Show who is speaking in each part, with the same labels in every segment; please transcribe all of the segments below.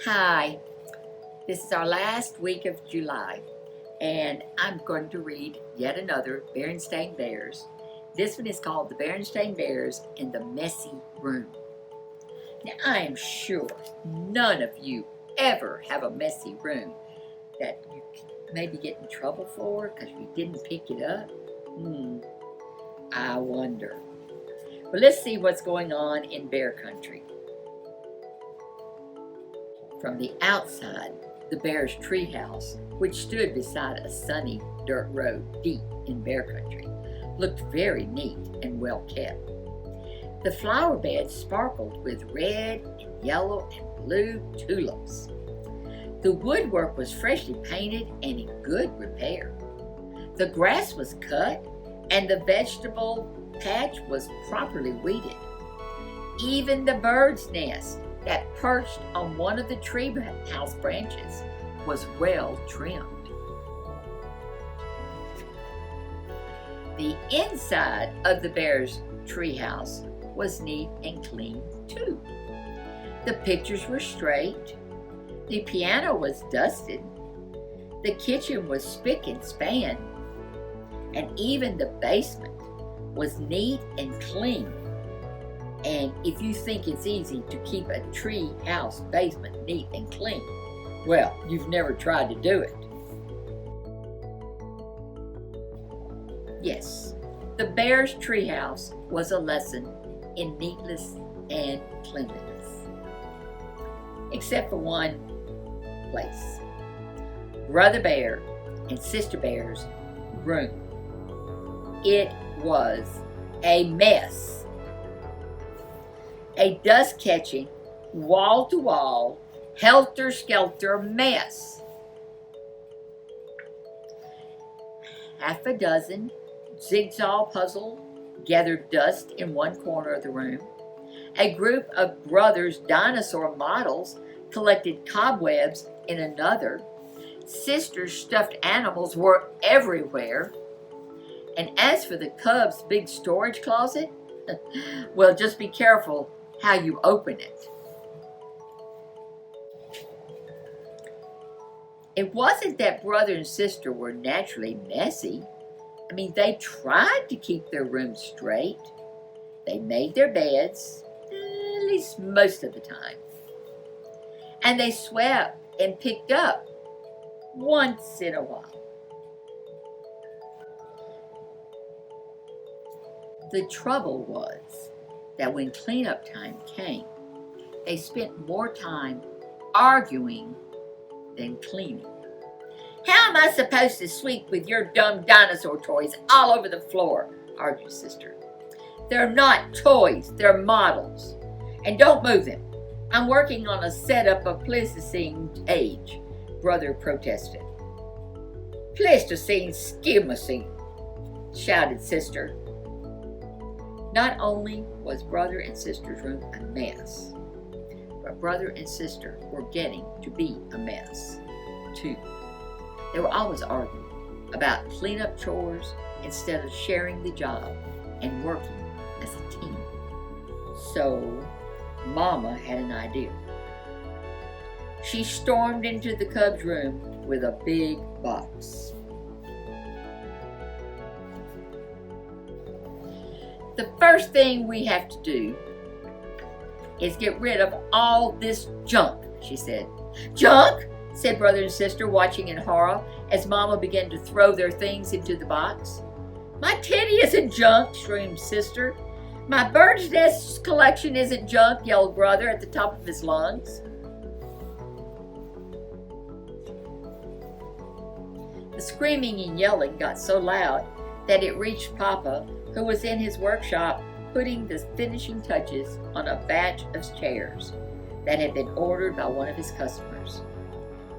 Speaker 1: Hi, this is our last week of July, and I'm going to read yet another Berenstain Bears. This one is called The Berenstain Bears in the Messy Room. Now, I am sure none of you ever have a messy room that you maybe get in trouble for because you didn't pick it up. I wonder. But let's see what's going on in bear country. From the outside, the bear's treehouse, which stood beside a sunny dirt road deep in bear country, looked very neat and well kept. The flower beds sparkled with red and yellow and blue tulips. The woodwork was freshly painted and in good repair. The grass was cut and the vegetable patch was properly weeded. Even the bird's nest that perched on one of the tree house branches was well trimmed. The inside of the bear's treehouse was neat and clean too. The pictures were straight, the piano was dusted, the kitchen was spick and span, and even the basement was neat and clean. And if you think it's easy to keep a tree house basement neat and clean, well, you've never tried to do it. Yes, the bear's treehouse was a lesson in neatness and cleanliness. Except for one place. Brother Bear and Sister Bear's room. It was a mess. A dust-catching, wall-to-wall, helter-skelter mess. Half a dozen jigsaw puzzles gathered dust in one corner of the room. A group of brothers' dinosaur models collected cobwebs in another. Sisters' stuffed animals were everywhere. And as for the cub's big storage closet, well, just be careful how you open it. It wasn't that brother and sister were naturally messy. I mean, they tried to keep their room straight. They made their beds, at least most of the time. And they swept and picked up once in a while. The trouble was that when cleanup time came, they spent more time arguing than cleaning. How am I supposed to sweep with your dumb dinosaur toys all over the floor? Argued Sister. They're not toys, they're models. And don't move them. I'm working on a setup of Pleistocene age, Brother protested. Pleistocene skimacene, shouted Sister. Not only was Brother and Sister's room a mess, but Brother and Sister were getting to be a mess, too. They were always arguing about cleanup chores instead of sharing the job and working as a team. So, Mama had an idea. She stormed into the cub's room with a big box. The first thing we have to do is get rid of all this junk, she said. Junk? Said Brother and Sister, watching in horror as Mama began to throw their things into the box. My teddy isn't junk, screamed Sister. My bird's nest collection isn't junk, yelled Brother at the top of his lungs. The screaming and yelling got so loud that it reached Papa, who was in his workshop putting the finishing touches on a batch of chairs that had been ordered by one of his customers.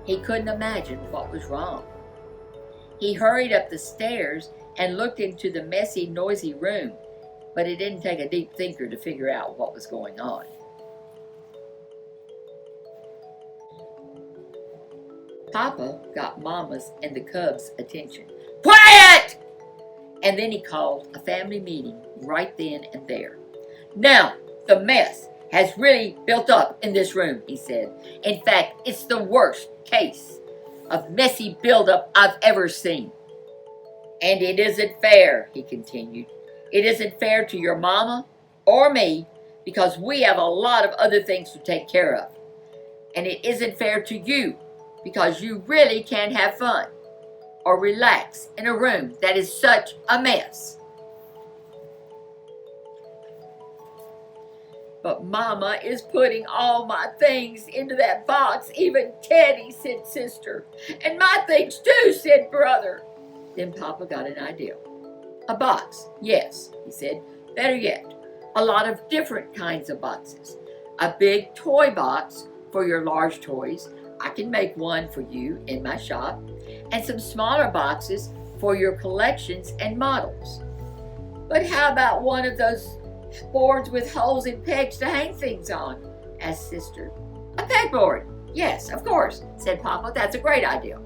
Speaker 1: He couldn't imagine what was wrong. He hurried up the stairs and looked into the messy, noisy room, but it didn't take a deep thinker to figure out what was going on. Papa got Mama's and the cubs' attention. Quiet! And then he called a family meeting right then and there. Now, the mess. has really built up in this room, he said. In fact, it's the worst case of messy buildup I've ever seen. And it isn't fair, he continued. It isn't fair to your mama or me because we have a lot of other things to take care of. And it isn't fair to you because you really can't have fun or relax in a room that is such a mess. But Mama is putting all my things into that box, even Teddy, said Sister. And my things too, said Brother. Then Papa got an idea. A box, yes, he said. Better yet, a lot of different kinds of boxes. A big toy box for your large toys. I can make one for you in my shop. And some smaller boxes for your collections and models. But how about one of those boards with holes and pegs to hang things on? Asked Sister. A pegboard. Yes, of course, said Papa. That's a great idea.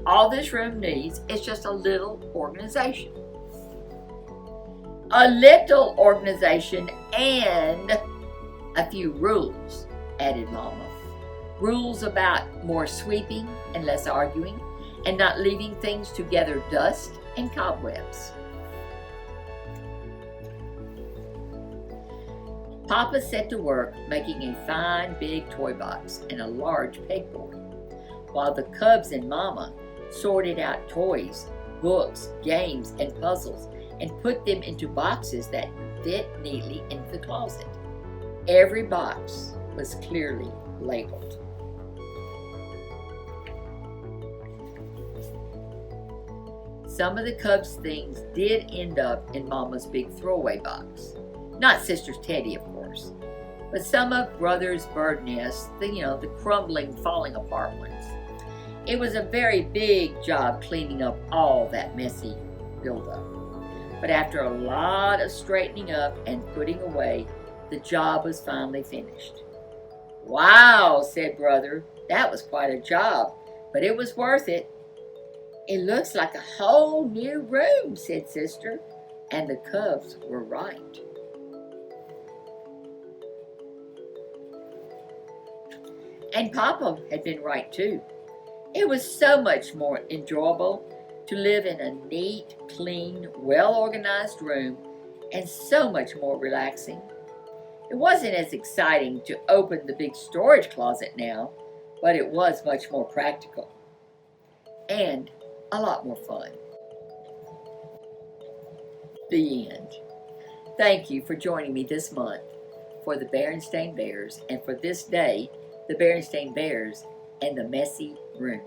Speaker 1: All this room needs is just a little organization. A little organization and a few rules, added Mama. Rules about more sweeping and less arguing, and not leaving things to gather dust and cobwebs. Papa set to work making a fine big toy box and a large pegboard, while the Cubs and Mama sorted out toys, books, games, and puzzles, and put them into boxes that fit neatly into the closet. Every box was clearly labeled. Some of the Cubs' things did end up in Mama's big throwaway box. Not Sister's Teddy, of course, but some of Brother's bird nests, the crumbling, falling apart ones. It was a very big job cleaning up all that messy buildup. But after a lot of straightening up and putting away, the job was finally finished. Wow, said Brother, that was quite a job, but it was worth it. It looks like a whole new room, said Sister, and the Cubs were right. And Papa had been right too. It was so much more enjoyable to live in a neat, clean, well-organized room, and so much more relaxing. It wasn't as exciting to open the big storage closet now, but it was much more practical. And a lot more fun. The end. Thank you for joining me this month for the Berenstain Bears, and for this day, the Berenstain Bears and the Messy Room.